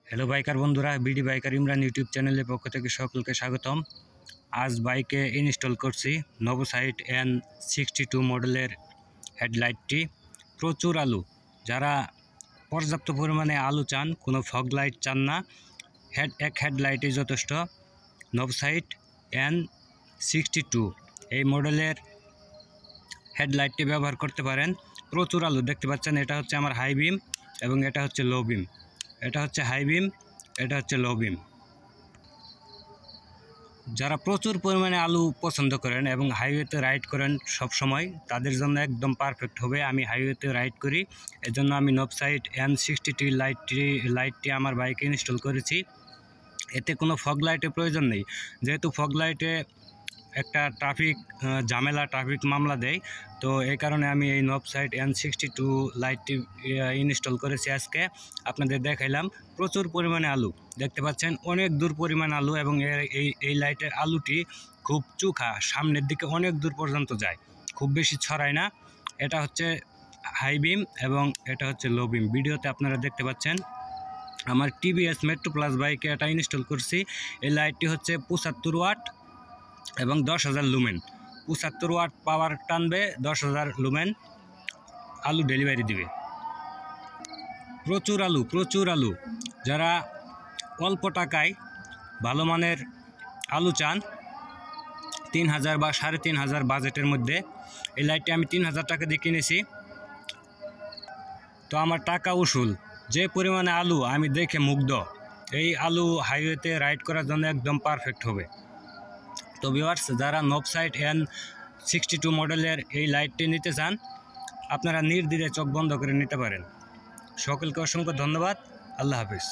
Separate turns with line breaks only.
Hello biker বন্ধুরা, BD biker Imran YouTube চ্যানেলের পক্ষ থেকে সকলকে স্বাগতম। আজ বাইকে ইনস্টল করছি নভোসাইট N62 মডেলের হেডলাইটটি। প্রচুর আলো, যারা পর্যাপ্ত পরিমাণে আলো চান, কোনো ফগ লাইট চান না, এক হেডলাইটই যথেষ্ট। নভোসাইট N62 এই মডেলের হেডলাইটটি ব্যবহার করতে পারেন। প্রচুর আলো দেখতে পাচ্ছেন। এটা হচ্ছে আমার হাই বিম এবং এটা হচ্ছে লো বিম। এটা হচ্ছে হাই বিম, এটা হচ্ছে লো বিম। যারা প্রচুর পরিমাণে আলো পছন্দ করেন এবং হাইওয়েতে রাইড করেন সব সময়, তাদের জন্য একদম পারফেক্ট হবে। আমি হাইওয়েতে রাইড করি, এজন্য আমি নভোসাইট N62 লাইটটি আমার বাইকে ইনস্টল করেছি। এতে কোনো ফগ লাইটের প্রয়োজন নেই, যেহেতু ফগ লাইটে একটা ট্রাফিক মামলা দেয়। তো এই কারণে আমি এই নভোসাইট N62 লাইটটি ইনস্টল করেছি। আজকে আপনাদের দেখাইলাম। প্রচুর পরিমাণে আলো দেখতে পাচ্ছেন, অনেক দূর পরিমাণ আলো, এবং এই লাইটের আলোটি খুব চোখা, সামনের দিকে অনেক দূর পর্যন্ত যায়, খুব বেশি ছড়ায় না। এটা হচ্ছে হাই বিম এবং এটা হচ্ছে লো বিম। ভিডিওতে আপনারা দেখতে পাচ্ছেন। আমার TVS মেট্রো প্লাস বাইকে এটা ইনস্টল করছি। এই লাইটটি হচ্ছে 75 ওয়াট এবং 10,000 লুমেন। 75 ওয়াট পাওয়ার টানবে, 10,000 লুমেন আলু ডেলিভারি দিবে। প্রচুর আলু, প্রচুর আলু। যারা অল্প টাকায় ভালো মানের আলু চান, 3,000 বা 3,500 বাজেটের মধ্যে, এই লাইটটি আমি 3,000 টাকা দিয়ে কিনেছি। তো আমার টাকা উসুল। যে পরিমাণে আলু, আমি দেখে মুগ্ধ। এই আলু হাইওয়েতে রাইড করার জন্য একদম পারফেক্ট হবে। তো ভিউয়ার্স, যারা নভোসাইট N62 মডেলের এই লাইটটি নিতে চান, আপনারা নির্দ্বিধায় চোখ বন্ধ করে নিতে পারেন। সকলকে অসংখ্য ধন্যবাদ। আল্লাহ হাফিজ।